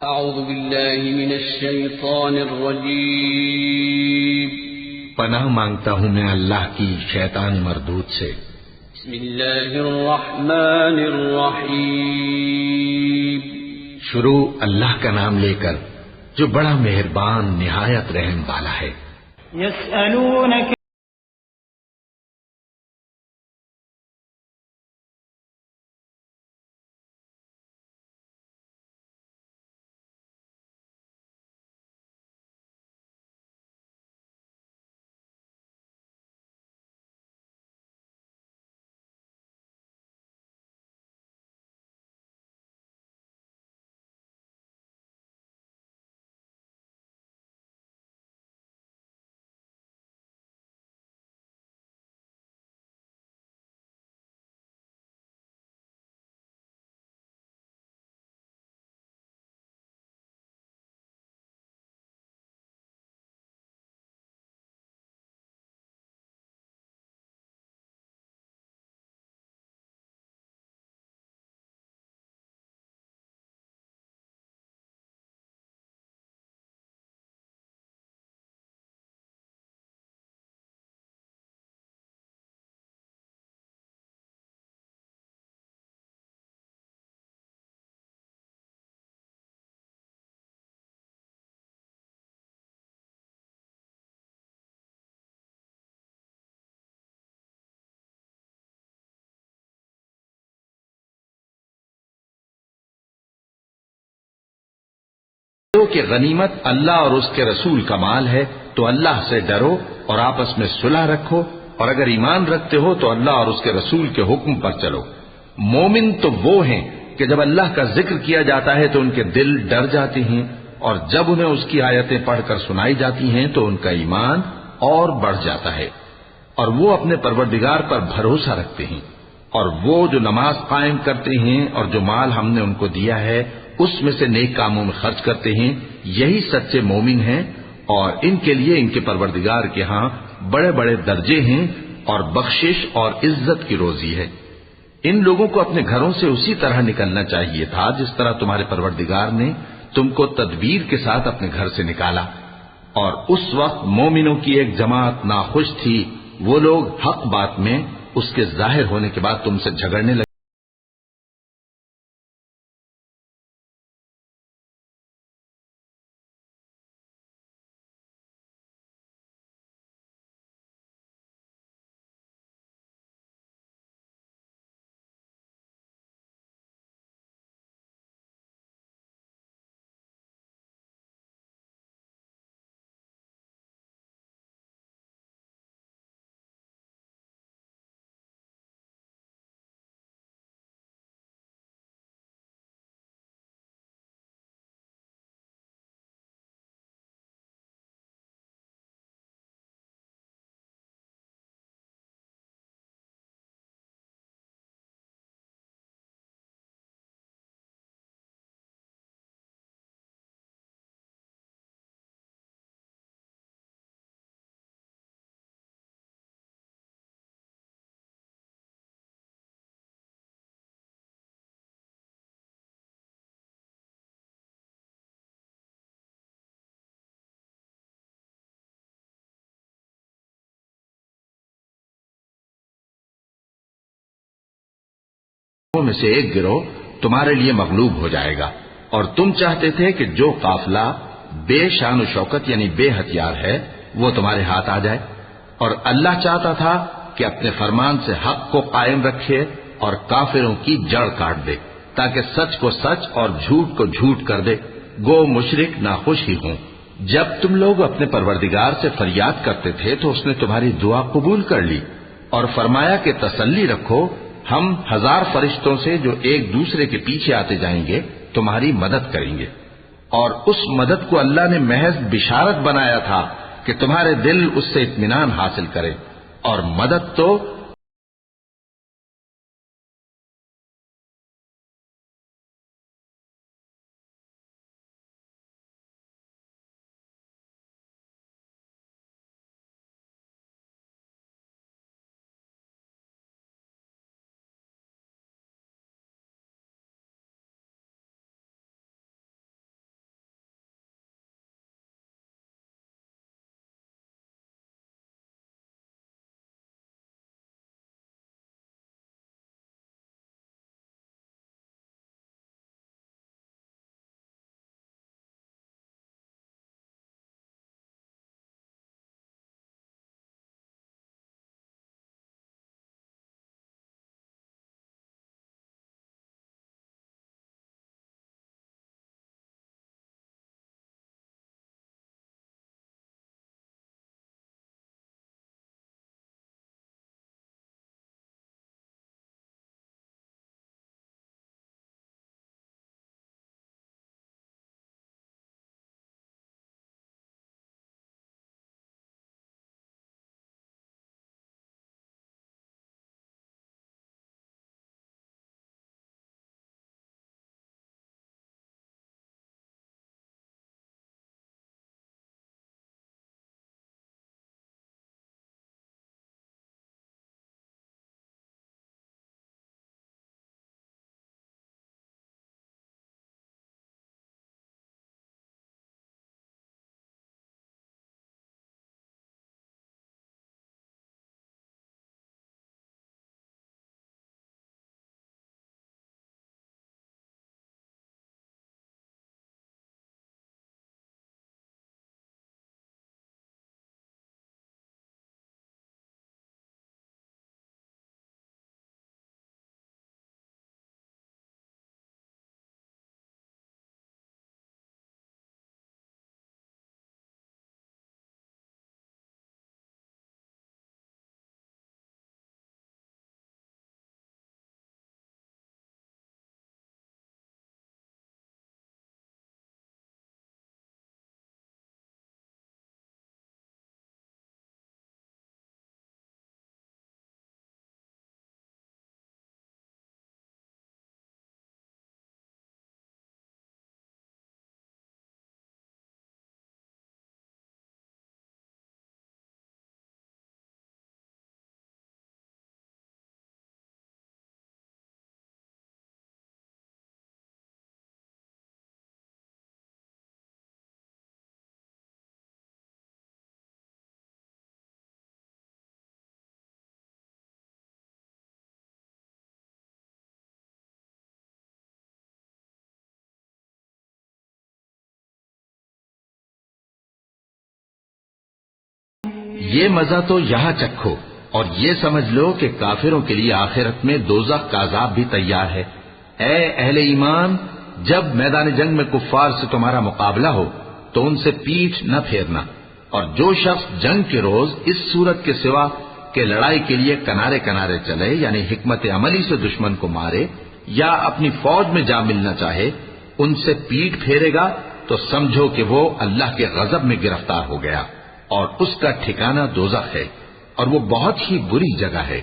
अऊज़ु बिल्लाहि मिनश शैतानिर रजीम। पनाह मांगता हूँ मैं अल्लाह की शैतान मरदूद से। बिस्मिल्लाहिर रहमानिर रहीम। शुरू अल्लाह का नाम लेकर जो बड़ा मेहरबान निहायत रहम वाला है। यसअलूनक कि गनीमत अल्लाह और उसके रसूल का माल है, तो अल्लाह से डरो और आपस में सुलह रखो, और अगर ईमान रखते हो तो अल्लाह और उसके रसूल के हुक्म पर चलो। मोमिन तो वो हैं कि जब अल्लाह का जिक्र किया जाता है तो उनके दिल डर जाते हैं, और जब उन्हें उसकी आयतें पढ़कर सुनाई जाती हैं तो उनका ईमान और बढ़ जाता है, और वो अपने परवरदिगार पर भरोसा रखते हैं। और वो जो नमाज कायम करते हैं और जो माल हमने उनको दिया है उसमें से नेक कामों में खर्च करते हैं, यही सच्चे मोमिन हैं, और इनके लिए इनके परवरदिगार के यहाँ बड़े बड़े दर्जे हैं और बख्शिश और इज्जत की रोजी है। इन लोगों को अपने घरों से उसी तरह निकलना चाहिए था जिस तरह तुम्हारे परवरदिगार ने तुमको तदबीर के साथ अपने घर से निकाला। और उस वक्त मोमिनों की एक जमात नाखुश थी, वो लोग हक बात में उसके जाहिर होने के बाद तुमसे झगड़ने लगे। में से एक गिरोह तुम्हारे लिए मगलूब हो जाएगा, और तुम चाहते थे कि जो काफिला बेशान व शौकत यानी बेहथियार है वो तुम्हारे हाथ आ जाए, और अल्लाह चाहता था कि अपने फरमान से हक को कायम रखे और काफिरों की जड़ काट दे, ताकि सच को सच और झूठ को झूठ कर दे। गो मुशरिक नाखुश ही हों। जब तुम लोग अपने परवरदिगार से फरियाद करते थे तो उसने तुम्हारी दुआ कबूल कर ली और फरमाया कि तसल्ली रखो, हम 1000 फरिश्तों से जो एक दूसरे के पीछे आते जाएंगे तुम्हारी मदद करेंगे। और उस मदद को अल्लाह ने महज बिशारत बनाया था कि तुम्हारे दिल उससे इत्मीनान हासिल करें, और मदद तो ये मजा तो यहाँ चखो और ये समझ लो कि काफिरों के लिए आखिरत में दोज़ख का अजाब भी तैयार है। ऐ अहले ईमान, जब मैदान जंग में कुफ्फार से तुम्हारा मुकाबला हो तो उनसे पीठ न फेरना, और जो शख्स जंग के रोज इस सूरत के सिवा के लड़ाई के लिए किनारे किनारे चले, यानी हिकमत अमली से दुश्मन को मारे या अपनी फौज में जा मिलना चाहे, उनसे पीठ फेरेगा तो समझो कि वो अल्लाह के गजब में गिरफ्तार हो गया और उसका ठिकाना दोज़ख है और वो बहुत ही बुरी जगह है।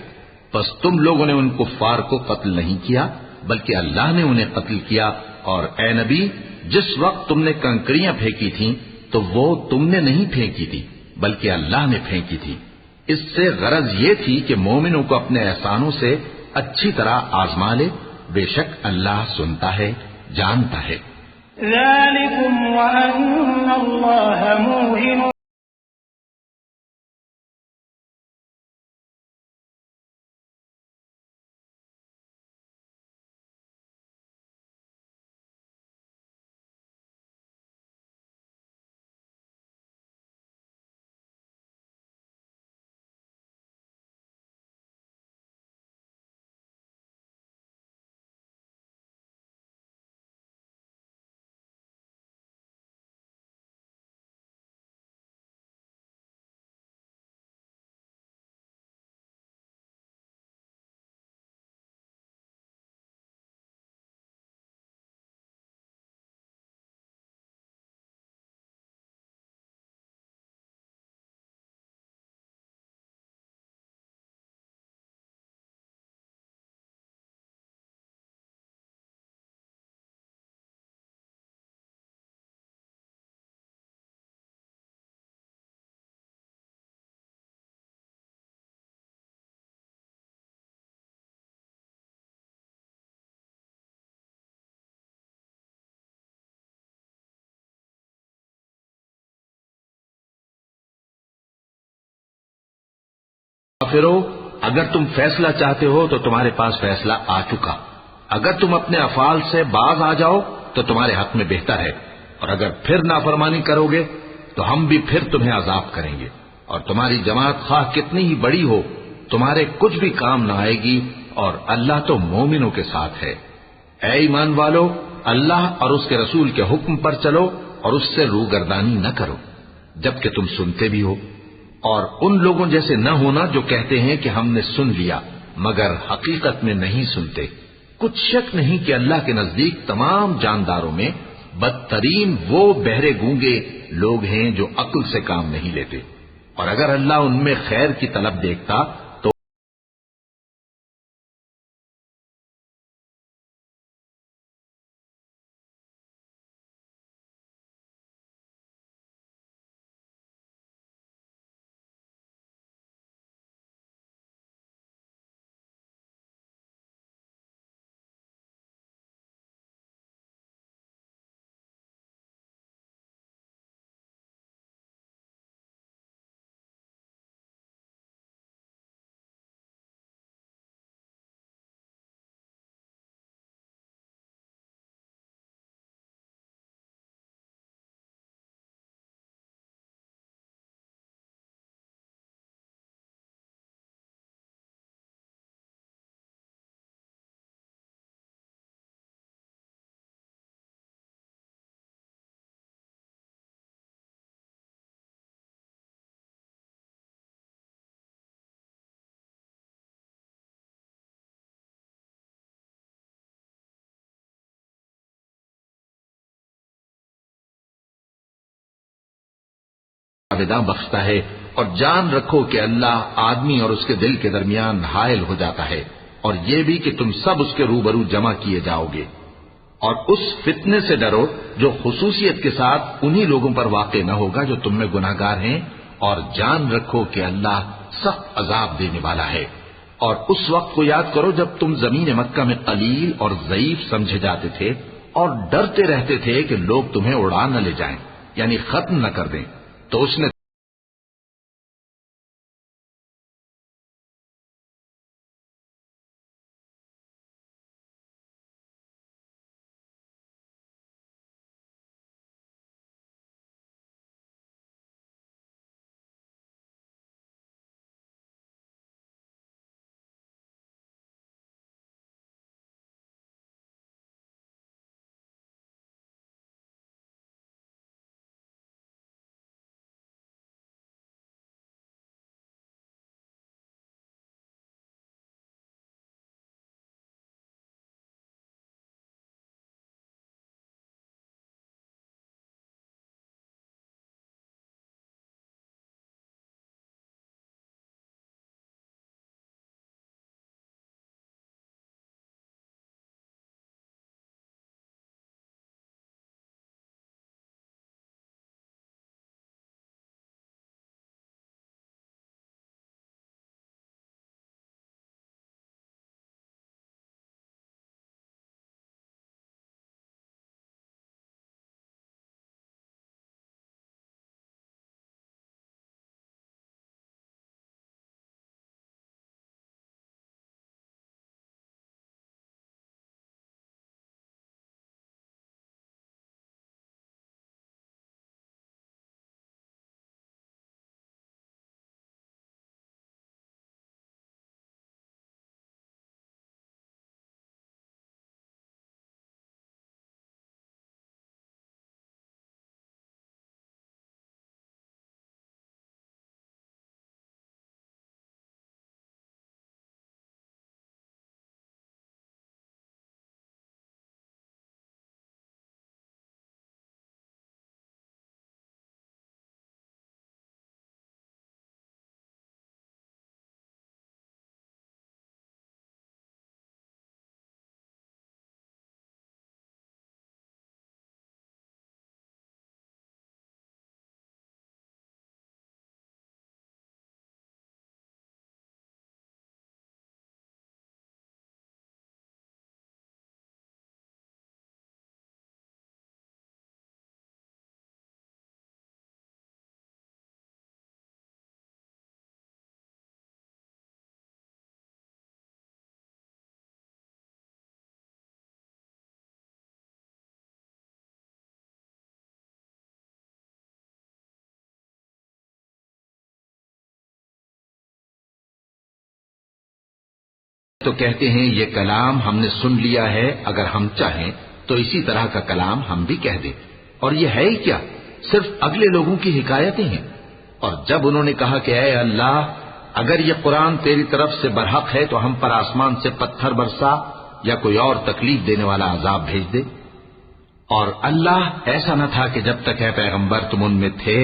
बस तुम लोगों ने उन कुफ्फार को कत्ल नहीं किया बल्कि अल्लाह ने उन्हें कत्ल किया। और ए नबी, जिस वक्त तुमने कंकड़ियां फेंकी थीं तो वो तुमने नहीं फेंकी थी बल्कि अल्लाह ने फेंकी थी। इससे गरज ये थी कि मोमिनों को अपने एहसानों से अच्छी तरह आजमा ले। बेशक अल्लाह सुनता है, जानता है। ज़ालिकुम व अन्नल्लाह मूहिन। काफिरों, अगर तुम फैसला चाहते हो तो तुम्हारे पास फैसला आ चुका। अगर तुम अपने अफाल से बाज आ जाओ तो तुम्हारे हक में बेहतर है, और अगर फिर नाफरमानी करोगे तो हम भी फिर तुम्हें अजाब करेंगे। और तुम्हारी जमात खा कितनी ही बड़ी हो, तुम्हारे कुछ भी काम न आएगी, और अल्लाह तो मोमिनों के साथ है। ऐ ईमान वालो, अल्लाह और उसके रसूल के हुक्म पर चलो और उससे रूगर्दानी न करो जबकि तुम सुनते भी हो, और उन लोगों जैसे न होना जो कहते हैं कि हमने सुन लिया मगर हकीकत में नहीं सुनते। कुछ शक नहीं कि अल्लाह के नजदीक तमाम जानदारों में बदतरीन वो बहरे गूंगे लोग हैं जो अक्ल से काम नहीं लेते। और अगर अल्लाह उनमें खैर की तलब देखता तो विदा बख्शता है। और जान रखो कि अल्लाह आदमी और उसके दिल के दरमियान हायल हो जाता है, और ये भी कि तुम सब उसके रूबरू जमा किए जाओगे। और उस फितने से डरो जो खुसूसियत के साथ उन्हीं लोगों पर वाक़े न होगा जो तुम में गुनाहगार हैं, और जान रखो कि अल्लाह सख्त अजाब देने वाला है। और उस वक्त को याद करो जब तुम जमीन मक्का में कलील और ज़ईफ समझे जाते थे और डरते रहते थे कि लोग तुम्हें उड़ा न ले जाएं, यानी खत्म न कर दें। तो उसने तो कहते हैं ये कलाम हमने सुन लिया है, अगर हम चाहें तो इसी तरह का कलाम हम भी कह दें। और ये है ही क्या, सिर्फ अगले लोगों की हिकायतें हैं। और जब उन्होंने कहा कि ऐ अल्लाह, अगर ये कुरान तेरी तरफ से बरहक है तो हम पर आसमान से पत्थर बरसा या कोई और तकलीफ देने वाला अजाब भेज दे। और अल्लाह ऐसा न था कि जब तक है पैगंबर तुम उनमें थे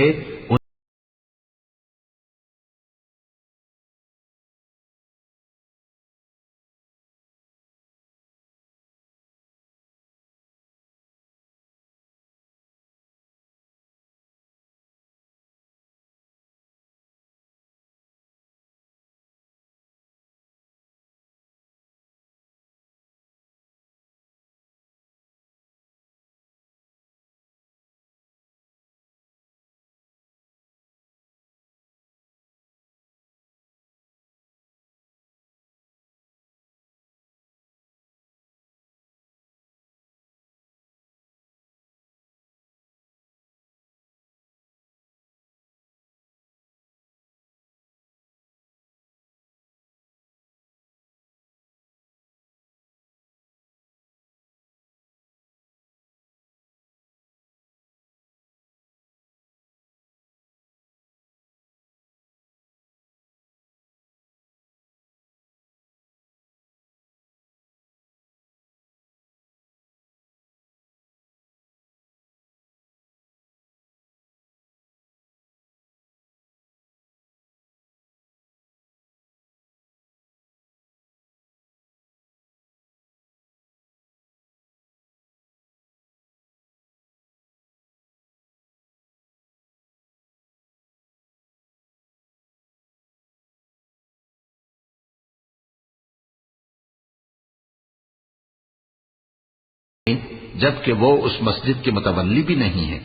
जबकि वो उस मस्जिद के मुतवल्ली भी नहीं है।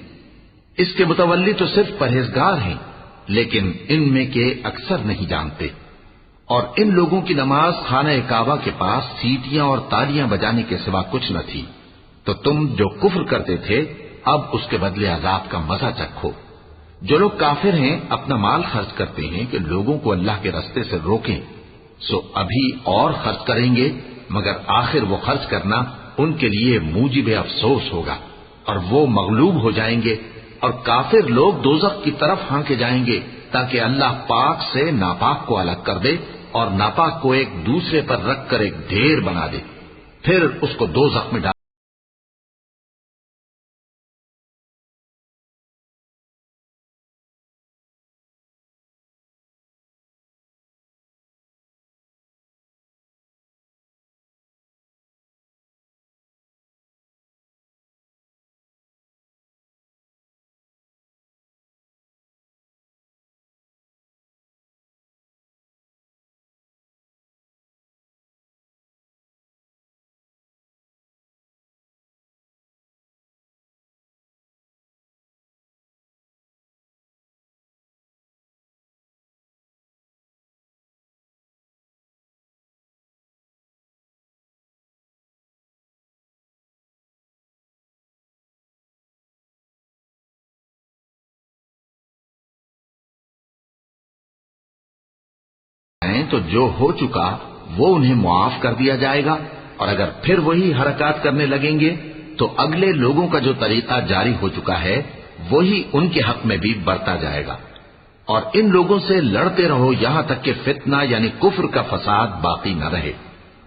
इसके मुतवल्ली तो सिर्फ परहेजगार हैं, लेकिन इनमें के अक्सर नहीं जानते। और इन लोगों की नमाज खाना काबा के पास सीटियां और तालियां बजाने के सिवा कुछ न थी। तो तुम जो कुफ्र करते थे, अब उसके बदले अजाब का मजा चखो। जो लोग काफिर हैं अपना माल खर्च करते हैं कि लोगों को अल्लाह के रास्ते से रोकें, सो अभी और खर्च करेंगे, मगर आखिर वो खर्च करना उनके लिए मूजिब अफसोस होगा और वो मगलूब हो जाएंगे। और काफिर लोग दोजख की तरफ हांके जाएंगे ताकि अल्लाह पाक से नापाक को अलग कर दे और नापाक को एक दूसरे पर रखकर एक ढेर बना दे, फिर उसको दोजख में डाल। तो जो हो चुका वो उन्हें मुआफ कर दिया जाएगा। और अगर फिर वही हरकत करने लगेंगे तो अगले लोगों का जो तरीका जारी हो चुका है वही उनके हक में भी बरता जाएगा। और इन लोगों से लड़ते रहो यहां तक कि फितना यानी कुफ्र का फसाद बाकी न रहे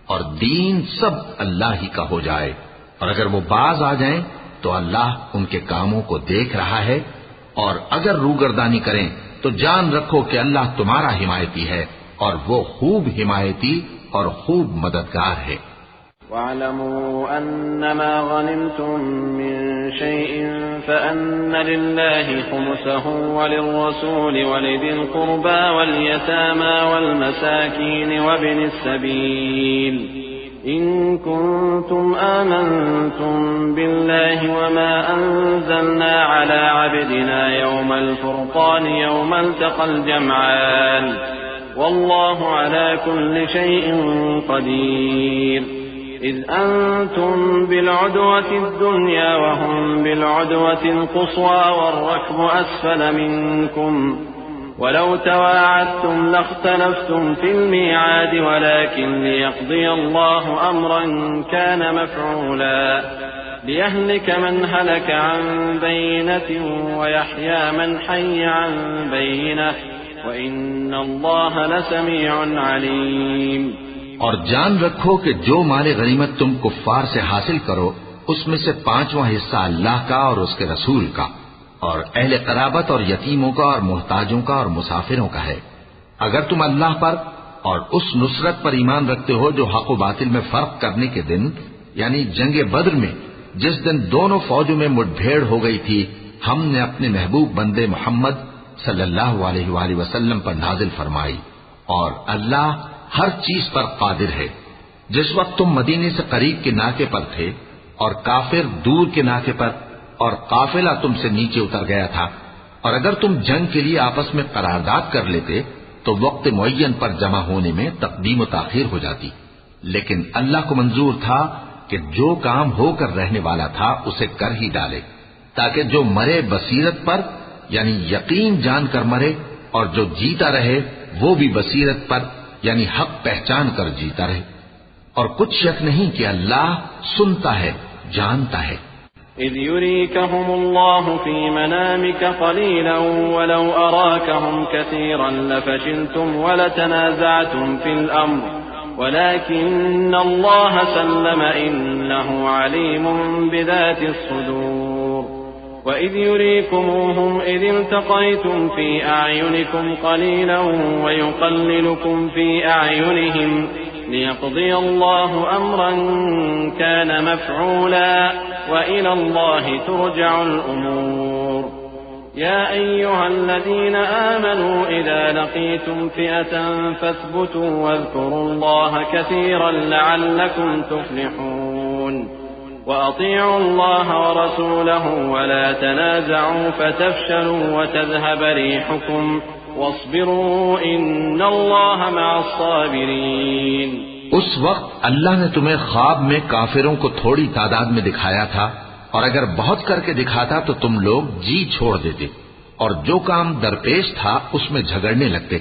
और दीन सब अल्लाह ही का हो जाए। और अगर वो बाज आ जाएं तो अल्लाह उनके कामों को देख रहा है। और अगर रूगर्दानी करें तो जान रखो कि अल्लाह तुम्हारा हिमायती है और वो खूब हिमायती और खूब मददगार है। वअलमू अन्नमा गनिमतुम मिन शैइन फअन्न लिल्लाहि खुमुसहु वलिर्रसूलि वलिदिल कुर्बा वलयतामा वलमसाकीन वबिनिस सबील इन कुंतुम आमंतुम बिल्लाहि वमा अंज़लना अला अब्दिना यौमल फुरक़ान यौमल तक़ल जमआन वल्लाहु अला कुल्लि शैइन क़दीर इज़ अंतुम बिलउदवति दुन्या वहुम बिलउदवति क़ुस्वा वर्रक्बु अस्फल मिनकुम वलौ तवाअदतुम लख्तलफ्तुम फिल मिआद वलाकिन लियक़दी अल्लाहु अम्रन कान मफ़ऊला लियहलिक मन हलक अन बय्यिनतिन व यहया मन हय्य अन बय्यिनह व इन्नल्लाह लसमीउन अलीम। और जान रखो कि जो माल गनीमत तुम कुफ्फार से हासिल करो उसमें से 5वां हिस्सा अल्लाह का और उसके रसूल का और अहले क़राबत और यतीमों का और मोहताजों का और मुसाफिरों का है। अगर तुम अल्लाह पर और उस नुसरत पर ईमान रखते हो जो हक व बातिल में फर्क करने के दिन यानी जंगे बद्र में जिस दिन दोनों फौजों में मुठभेड़ हो गई थी, हमने अपने महबूब बंदे मोहम्मद सल्लल्लाहु अलैहि वसल्लम पर नाजिल फरमाई और अल्लाह हर चीज पर कादिर है। जिस वक्त तुम मदीने से करीब के नाके पर थे और काफिर दूर के नाके पर और काफिला तुमसे नीचे उतर गया था, और अगर तुम जंग के लिए आपस में करारदाद कर लेते तो वक्त मुअय्यन पर जमा होने में तकदीम व ताखीर हो जाती, लेकिन अल्लाह को मंजूर था कि जो काम होकर रहने वाला था उसे कर ही डाले, ताकि जो मरे बसीरत पर यानी यकीन जानकर मरे और जो जीता रहे वो भी बसीरत पर यानी हक पहचान कर जीता रहे। और कुछ शक नहीं कि अल्लाह सुनता है, जानता है। इज़ युरीकहुमुल्लाहु फी मनामिका क़लीलन वलौ अराकहुम कसीरन लफशिलतुम वलतनाज़अतुम फिल अम्र वलाकिन्नल्लाह सल्लम इन्नहु अलीमुन बिज़ातिस सुदूर। वइज़ युरीकुमुहुम इज़ इल्तक़यतुम फी अअयुनिकुम क़लीलन वयुक़ल्लिलुकुम फी अअयुनिहिम लियक़ज़िय अल्लाहु अम्रन कान मफ़ऊला व इलल्लाहि तुरजअुल उमूर। या अय्युहल्लज़ीना आमनू इज़ा लक़ीतुम फ़िअतन फ़ाथबुतू वज़्कुरुल्लाह कसीरन लअल्लकुम तुफ़्लिहून। वअतीअू अल्लाह वरसूलहु वला तनाज़अू फ़तफ़शलू वतज़हब रिहुकुम वस्बिरू इन्नल्लाह मअस्साबिरीन। उस वक्त अल्लाह ने तुम्हें ख्वाब में काफिरों को थोड़ी तादाद में दिखाया था, और अगर बहुत करके दिखाता तो तुम लोग जी छोड़ देते और जो काम दरपेश था उसमें झगड़ने लगते,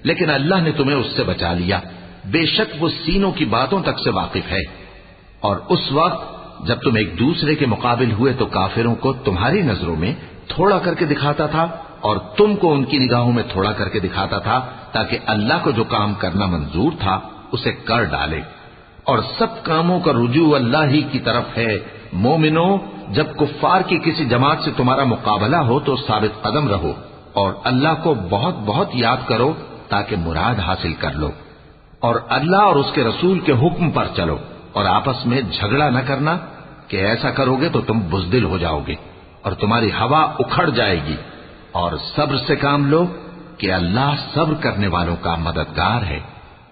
लेकिन अल्लाह ने तुम्हें उससे बचा लिया। बेशक वो सीनों की बातों तक से वाकिफ है। और उस वक्त जब तुम एक दूसरे के मुकाबिल हुए तो काफिरों को तुम्हारी नजरों में थोड़ा करके दिखाता था और तुमको उनकी निगाहों में थोड़ा करके दिखाता था, ताकि अल्लाह को जो काम करना मंजूर था उसे कर डाले। और सब कामों का रुजू अल्लाह ही की तरफ है। मोमिनो, जब कुफ्फार की किसी जमात से तुम्हारा मुकाबला हो तो साबित कदम रहो और अल्लाह को बहुत बहुत याद करो ताकि मुराद हासिल कर लो। और अल्लाह और उसके रसूल के हुक्म पर चलो और आपस में झगड़ा न करना, कि ऐसा करोगे तो तुम बुज़दिल हो जाओगे और तुम्हारी हवा उखड़ जाएगी। और सब्र से काम लो कि अल्लाह सब्र करने वालों का मददगार है।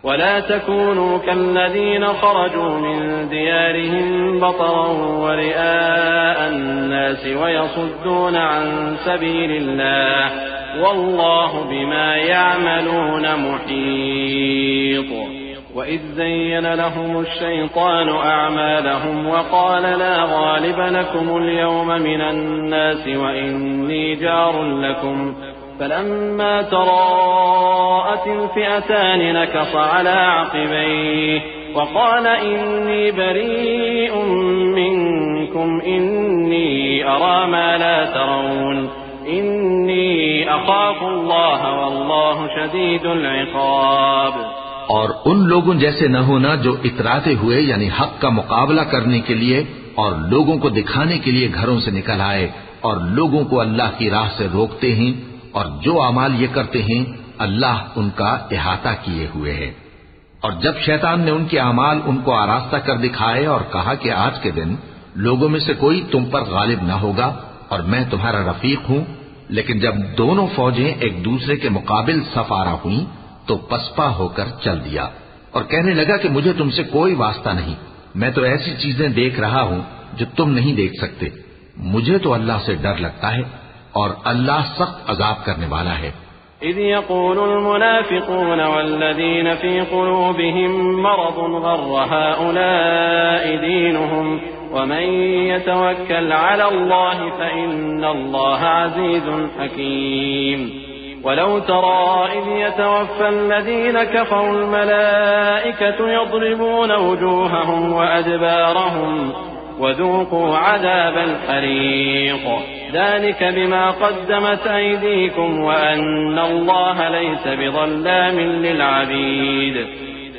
वला तकूनू कल्लज़ीना खरजू मिन दियारिहिम बतरन व रिआअन नास व यसुद्दून अन सबीलिल्लाह वल्लाहु बिमा यअमलून मुहीत। वइज़ ज़य्यन लहुमुश शैतानु अअमालहुम व क़ाल ला गालिब लकुमुल यौम मिनन नास व इन्नी जारुन लकुम फलम्मा तराअतिल फ़िअतानि नकस अला अक़बैहि व क़ाल इन्नी बरीउम मिनकुम इन्नी अरा मा ला तरौन इन्नी अख़ाफ़ुल्लाह वल्लाहु शदीदुल इक़ाब। और उन लोगों जैसे न होना जो इतराते हुए यानी हक का मुकाबला करने के लिए और लोगों को दिखाने के लिए घरों से निकल आए और लोगों को अल्लाह की राह से रोकते हैं, और जो अमाल ये करते हैं अल्लाह उनका इहाता किए हुए है। और जब शैतान ने उनके अमाल उनको आरास्ता कर दिखाए और कहा कि आज के दिन लोगों में से कोई तुम पर गालिब न होगा और मैं तुम्हारा रफीक हूं, लेकिन जब दोनों फौजें एक दूसरे के मुकाबिल सफारा हुई तो पसपा होकर चल दिया और कहने लगा कि मुझे तुमसे कोई वास्ता नहीं, मैं तो ऐसी चीजें देख रहा हूं जो तुम नहीं देख सकते। मुझे तो अल्लाह से डर लगता है और अल्लाह सख्त अजाब करने वाला है। इज़ यक़ूलुल मुनाफ़िक़ून वल्लज़ीन फ़ी क़ुलूबिहिम मरज़ुन ग़र्र हाउलाइ दीनुहुम वमन यतवक्कल अला अल्लाहि फ़इन्नल्लाह अज़ीज़ुन हकीम। वलौ तरा इज़ यतवफ़्फ़ा अल्लज़ीना कफ़रू अल-मलाइकतु यضربून वजूहहुम व अदबारहुम वज़ूक़ू अज़ाबल हरीक़ ज़ालिका बिमा क़द्दमत अयदीकुम व अन्नल्लाहा लैसा बिज़ल्लामिन लिल-अबीद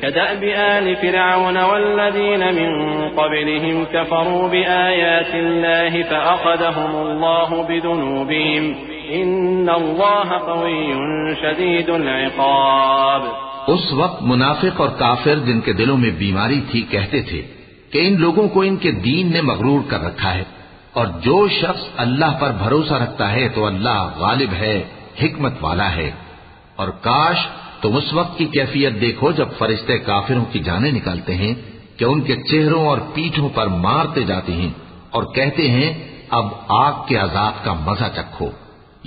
कदअबि आलि फ़िरअौन वल्लज़ीना मिन क़ब्लिहिम कफ़रू बिआयातिल्लाहि फ़अख़ज़हुमुल्लाहु बिज़ुनूबिहिम इन्नल्लाहा क़विय्युन शदीदुल इक़ाब। उस वक्त मुनाफिक और काफिर जिनके दिलों में बीमारी थी कहते थे कि इन लोगों को इनके दीन ने मगरूर कर रखा है, और जो शख्स अल्लाह पर भरोसा रखता है तो अल्लाह गालिब है, हिकमत वाला है। और काश तुम उस वक्त की कैफियत देखो जब फरिश्ते काफिरों की जानें निकालते हैं कि उनके चेहरों और पीठों पर मारते जाते हैं और कहते हैं अब आग के अजाब का मजा चखो।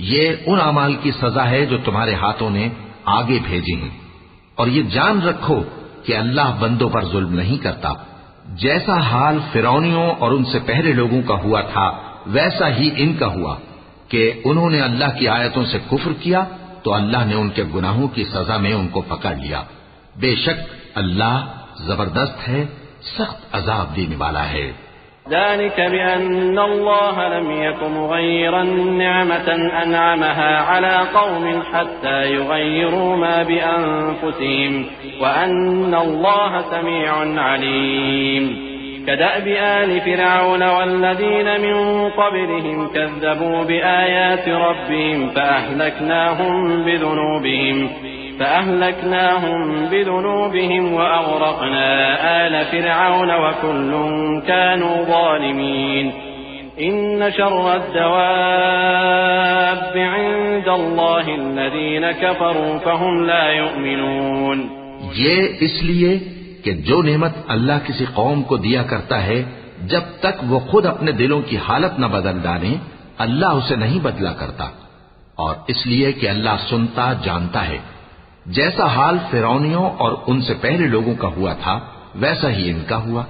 ये उन अमाल की सजा है जो तुम्हारे हाथों ने आगे भेजी हैं। और ये जान रखो कि अल्लाह बंदों पर जुल्म नहीं करता। जैसा हाल फिरौनियों और उनसे पहले लोगों का हुआ था वैसा ही इनका हुआ कि उन्होंने अल्लाह की आयतों से कुफ्र किया तो अल्लाह ने उनके गुनाहों की सजा में उनको पकड़ लिया। बेशक अल्लाह जबरदस्त है, सख्त अजाब देने वाला है। ذلك بأن الله لم يكن مغيرا نعمة أنعمها على قوم حتى يغيروا ما بأنفسهم وأن الله سميع عليم كدأب آل فرعون والذين من قبلهم كذبوا بآيات ربهم فأهلكناهم بذنوبهم وأغرقنا آل فرعون وكل كانوا ظالمين إن شر الدواب عند الله الذين كفروا فهم لا يؤمنون। ये इसलिए कि जो नेमत अल्लाह किसी कौम को दिया करता है जब तक वो खुद अपने दिलों की हालत न बदल डाले अल्लाह उसे नहीं बदला करता, और इसलिए कि अल्लाह सुनता जानता है। जैसा हाल फिरौनियों और उनसे पहले लोगों का हुआ था वैसा ही इनका हुआ।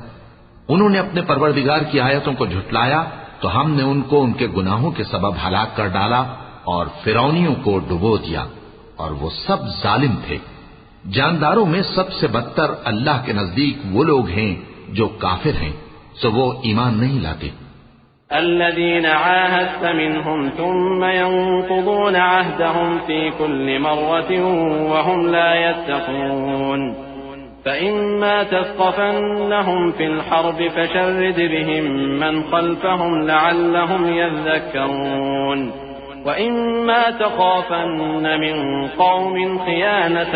उन्होंने अपने परवरदिगार की आयतों को झुटलाया तो हमने उनको उनके गुनाहों के सबब हलाक कर डाला और फिरौनियों को डुबो दिया, और वो सब जालिम थे। जानदारों में सबसे बदतर अल्लाह के नजदीक वो लोग हैं जो काफिर हैं, सो वो ईमान नहीं लाते। الذين عاهدت منهم ثم ينقضون عهدهم في كل مرة وهم لا يتقون فإما تثقفنهم في الحرب فشرد بهم من خلفهم لعلهم يذكرون وإما تخافن من قوم خيانة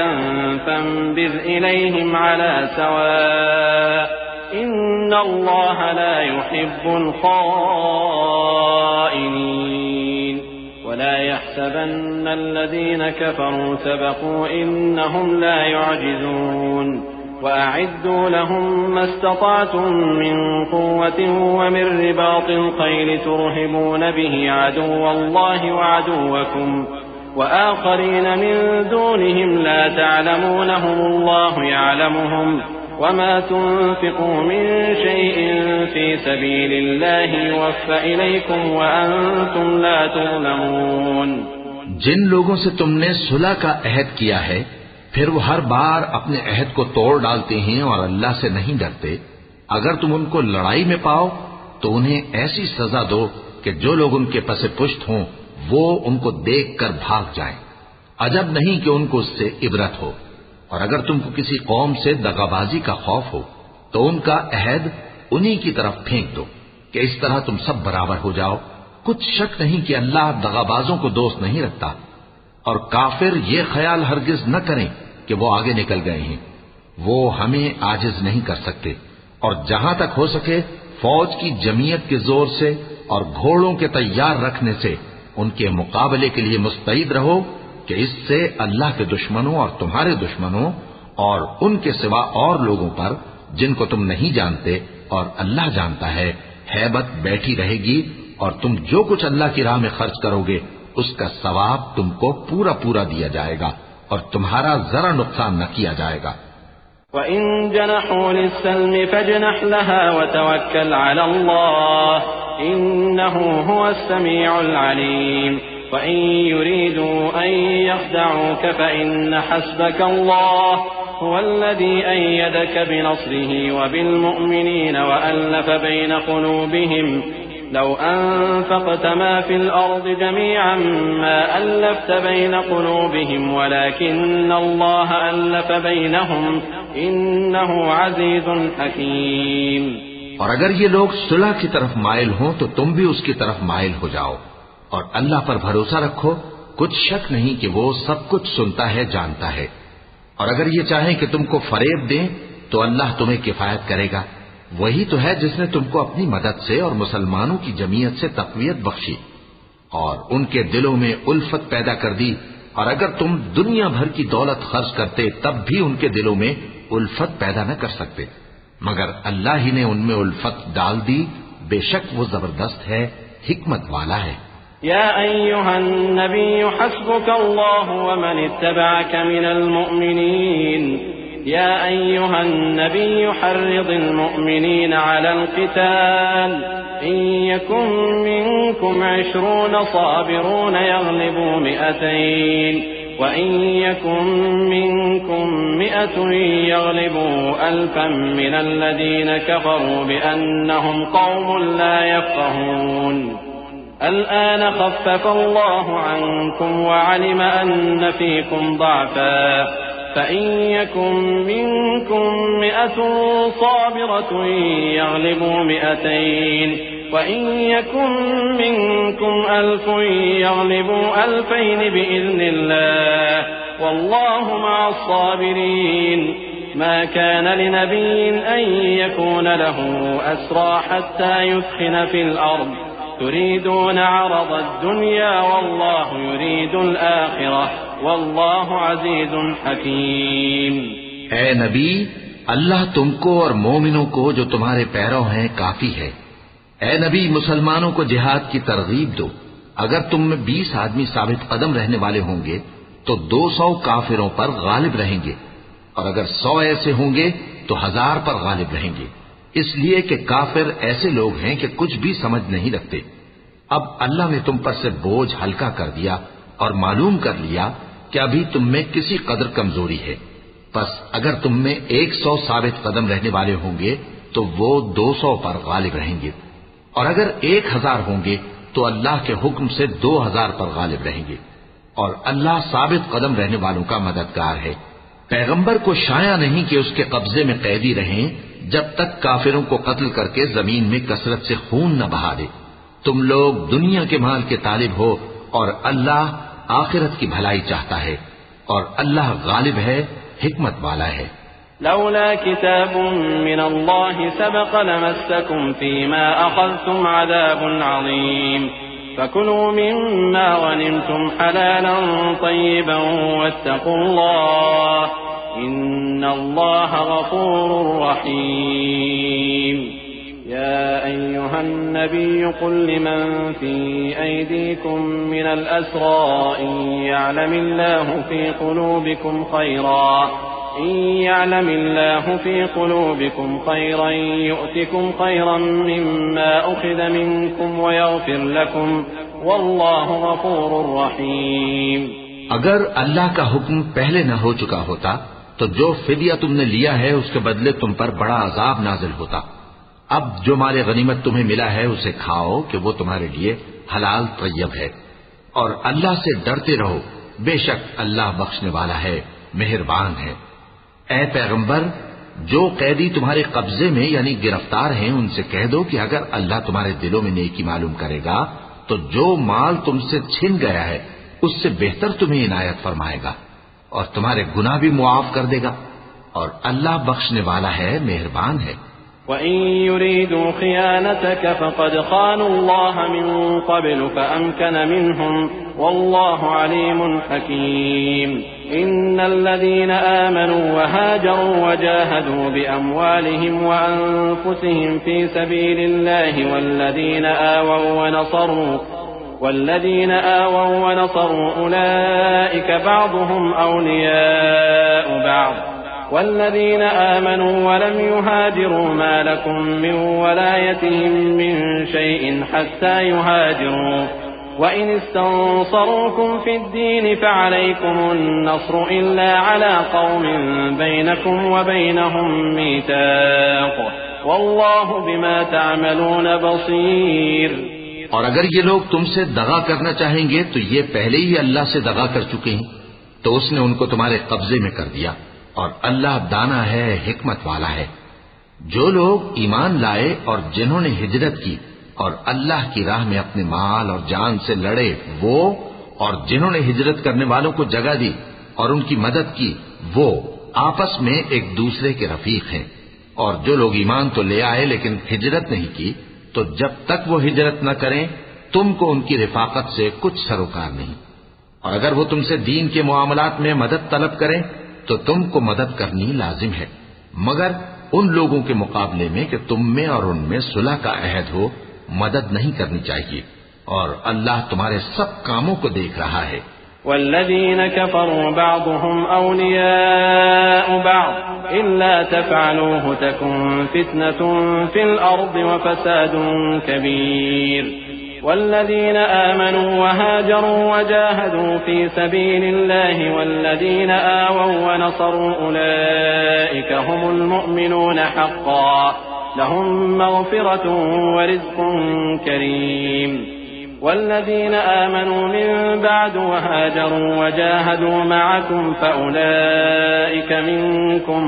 فانبذ إليهم على سواء إن الله لا يحب الخائنين ولا يحسبن الذين كفروا سبقوا إنهم لا يعجزون وأعدوا لهم ما استطعتم من قوة ومن رباط الخيل ترهبون به عدو الله وعدوكم وآخرين من دونهم لا تعلمونهم الله يعلمهم وما تنفقوا من شيء في سبيل الله يوفى إليكم وأنتم لا تظلمون। जिन लोगों से तुमने सुलह का अहद किया है फिर वो हर बार अपने अहद को तोड़ डालते हैं और अल्लाह से नहीं डरते, अगर तुम उनको लड़ाई में पाओ तो उन्हें ऐसी सजा दो कि जो लोग उनके पसे पुष्ट हों वो उनको देखकर भाग जाएं। अजब नहीं कि उनको उससे इबरत हो। और अगर तुमको किसी कौम से दगाबाजी का खौफ हो तो उनका अहद उन्हीं की तरफ फेंक दो कि इस तरह तुम सब बराबर हो जाओ। कुछ शक नहीं कि अल्लाह दगाबाजों को दोस्त नहीं रखता। और काफिर ये ख्याल हरगिज न करें कि वो आगे निकल गए हैं, वो हमें आजिज नहीं कर सकते। और जहां तक हो सके फौज की जमीयत के जोर से और घोड़ों के तैयार रखने से उनके मुकाबले के लिए मुस्तैद रहो कि इससे अल्लाह के दुश्मनों और तुम्हारे दुश्मनों और उनके सिवा और लोगों पर जिनको तुम नहीं जानते और अल्लाह जानता है हैबत बैठी रहेगी, और तुम जो कुछ अल्लाह की राह में खर्च करोगे उसका सवाब तुमको पूरा पूरा दिया जाएगा और तुम्हारा जरा नुकसान न किया जाएगा। وَإِن جَنَحُوا لِلسَّلْمِ فَاجْنَحْ لَهَا وَتَوَكَّلْ عَلَى اللَّهِ إِنَّهُ هُوَ السَّمِيعُ الْعَلِيمُ वइन युरीदू अन यख्दऊक फइन्न हस्बक अल्लाह हुवल्लज़ी अय्यदक बिनस्रिही वबिलमुअ्मिनीन वअल्लफ़ बैन क़ुलूबिहिम लौ अनफ़क़त मा फ़िल अर्ज़ि जमीअन मा अल्लफ़्त बैन क़ुलूबिहिम वलाकिन्न अल्लाह अल्लफ़ बैनहुम इन्नहु अज़ीज़ुन हकीम। और अगर ये लोग सुलह की तरफ माइल हों तो तुम भी उसकी तरफ माइल हो जाओ और अल्लाह पर भरोसा रखो, कुछ शक नहीं कि वो सब कुछ सुनता है, जानता है। और अगर ये चाहें कि तुमको फरेब दें तो अल्लाह तुम्हें किफायत करेगा। वही तो है जिसने तुमको अपनी मदद से और मुसलमानों की जमीयत से तक़वियत बख्शी और उनके दिलों में उल्फत पैदा कर दी। और अगर तुम दुनिया भर की दौलत खर्च करते तब भी उनके दिलों में उल्फत पैदा न कर सकते, मगर अल्लाह ही ने उनमें उल्फत डाल दी। बेशक वो जबरदस्त है, हिकमत वाला है। या अय्युहन नबी हस्बुक अल्लाहु व मन इत्तबअक मिनल मुअमिनीन या अय्युहन नबी हर्रिदिल मुअमिनीन अलल क़िताल इन यकुम मिनकुम 20 साबिरून यग़लिबू 200 व इन यकुम मिनकुम 100 यग़लिबू 1000 मिनल लज़ीना कफ़रू बिअन्नहुम क़ौमुन ला यफ़क़हून। الآن خفف الله عنكم وعلم أن فيكم ضعفا فإن يكن منكم 100 صابرة يغلبوا 200 وإن يكن منكم 1000 يغلبوا 2000 بإذن الله والله مع الصابرين ما كان لنبي أن يكون له أسرى حتى يثخن في الأرض तुरीदून अरद दुनिया वल्लाहु युरीदुल आखिरह वल्लाहु अज़ीज़ुन हकीम। ऐ नबी, अल्लाह तुमको और मोमिनों को जो तुम्हारे पैरों हैं काफी है। ऐ नबी, मुसलमानों को जिहाद की तरगीब दो। अगर तुम में 20 आदमी साबित कदम रहने वाले होंगे तो 200 काफिरों पर गालिब रहेंगे, और अगर 100 ऐसे होंगे तो 1000 पर गालिब रहेंगे, इसलिए कि काफिर ऐसे लोग हैं कि कुछ भी समझ नहीं रखते। अब अल्लाह ने तुम पर से बोझ हल्का कर दिया और मालूम कर लिया कि अभी तुम में किसी कदर कमजोरी है। बस अगर तुम में 100 साबित कदम रहने वाले होंगे तो वो 200 पर गालिब रहेंगे, और अगर 1000 होंगे तो अल्लाह के हुक्म से 2000 पर गालिब रहेंगे, और अल्लाह साबित कदम रहने वालों का मददगार है। पैगंबर को शाया नहीं कि उसके कब्जे में कैदी रहें जब तक काफिरों को कत्ल करके जमीन में कसरत से खून न बहा दे। तुम लोग दुनिया के माल के तालिब हो और अल्लाह आखिरत की भलाई चाहता है, और अल्लाह गालिब है, हिकमत वाला है। लौला किताबुन मिनल्लाहि सबक़ लमस्सकुम फीमा अख़ज़्तुम अज़ाबुन अज़ीम फकुलू मिम्मा गनिमतुम हलालन तय्यिबन वत्तक़ुल्लाह इन्नल्लाह गफ़ूरुर रहीम। या अय्युहन नबिय्यु क़ुल लिमन फ़ी अयदीकुम मिनल अस्रा इन यअलमिल्लाहु फ़ी क़ुलूबिकुम ख़ैरन यु'तिकुम ख़ैरन मिम्मा उख़िज़ मिनकुम वयग़फ़िर लकुम वल्लाहु गफ़ूरुर रहीम। अगर अल्लाह का हुक्म पहले न हो चुका होता तो जो फिदिया तुमने लिया है उसके बदले तुम पर बड़ा अजाब नाजिल होता। अब जो माले गनीमत तुम्हें मिला है उसे खाओ कि वो तुम्हारे लिए हलाल तय्यब है, और अल्लाह से डरते रहो, बेशक अल्लाह बख्शने वाला है, मेहरबान है। ऐ पैगंबर, जो कैदी तुम्हारे कब्जे में यानी गिरफ्तार हैं उनसे कह दो कि अगर अल्लाह तुम्हारे दिलों में नेकी मालूम करेगा तो जो माल तुमसे छिन गया है उससे बेहतर तुम्हें इनायत फरमाएगा और तुम्हारे गुनाह भी मुआफ कर देगा, और अल्लाह बख्शने वाला है, मेहरबान है। वइन युरीदू खियानतक फक़द ख़ानुल्लाह मिन क़ब्ल फ़अमकन मिनहुम वल्लाहु अलीमुन हकीम। इन्नल्लज़ीना आमनू वहाजरू वजाहदू बिअमवालिहिम वअन्फुसिहिम फ़ी सबीलिल्लाहि والذين آووا ونصروا أولئك بعضهم أولياء بعض والذين آمنوا ولم يهاجروا ما لكم من ولايتهم من شيء حتى يهاجروا वइन इस्तंसरूकुम फिद्दीन फअलैकुमुन्नस्रु इल्ला अला कौमिन बैनकुम व बैनहुम मीताक़ वल्लाहु बिमा तअमलून बसीर। और अगर ये लोग तुमसे दगा करना चाहेंगे तो ये पहले ही अल्लाह से दगा कर चुके हैं, तो उसने उनको तुम्हारे कब्जे में कर दिया, और अल्लाह दाना है, हिकमत वाला है। जो लोग ईमान लाए और जिन्होंने हिजरत की और अल्लाह की राह में अपने माल और जान से लड़े, वो और जिन्होंने हिजरत करने वालों को जगह दी और उनकी मदद की, वो आपस में एक दूसरे के रफीक हैं। और जो लोग ईमान तो ले आए लेकिन हिजरत नहीं की, तो जब तक वो हिजरत न करें तुमको उनकी रिफाकत से कुछ सरोकार नहीं। और अगर वो तुमसे दीन के मुआमलात में मदद तलब करें तो तुमको मदद करनी लाजिम है, मगर उन लोगों के मुकाबले में कि तुम में और उनमें सुलह का अहद हो, मदद नहीं करनी चाहिए। और अल्लाह तुम्हारे सब कामों को देख रहा है। वल्लज़ीन कफ़रू बअदुहुम औलियाउ बअद इल्ला तफ़अलूहु तकुन फ़ित्नतुन फ़िल अर्दि व फ़सादुन कबीर। वल्लज़ीन आमनू व हाजरू व जाहदू फ़ी सबीलिल्लाहि वल्लज़ीन आवौ व नसरू उलाइका हुमुल मुअमिनून हक़्क़न लहुम मग़फ़िरतुन व रिज़्क़ुन करीम। वल्लज़ीन आमनू मिन बअद व हाजरू व जाहदू मअकुम फ़उलाइका मिनकुम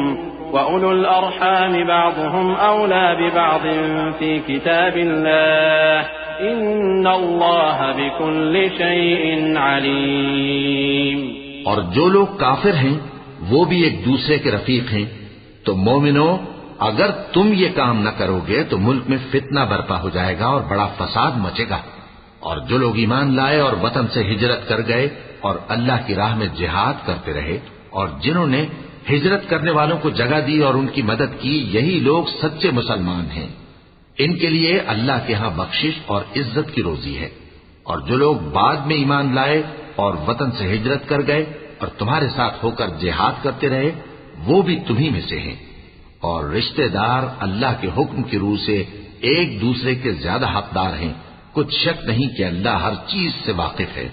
व उलुल अर्हाम बअदुहुम औला बिबअदिन फ़ी किताबिल्लाह इन्नल्लाह बिकुल्लि शैइन अलीम। और जो लोग काफिर हैं वो भी एक दूसरे के रफीक हैं। तो मोमिनो, अगर तुम ये काम न करोगे तो मुल्क में फितना बर्पा हो जाएगा और बड़ा फसाद मचेगा। और जो लोग ईमान लाए और वतन से हिजरत कर गए और अल्लाह की राह में जिहाद करते रहे और जिन्होंने हिजरत करने वालों को जगह दी और उनकी मदद की, यही लोग सच्चे मुसलमान हैं। इनके लिए अल्लाह के यहां बख्शिश और इज्जत की रोजी है। और जो लोग बाद में ईमान लाए और वतन से हिजरत कर गए और तुम्हारे साथ होकर जिहाद करते रहे, वो भी तुम्ही में से हैं। और रिश्तेदार अल्लाह के हुक्म की रूह से एक दूसरे के ज्यादा हकदार हैं। कुछ शक नहीं कि अल्लाह हर चीज से वाकिफ है।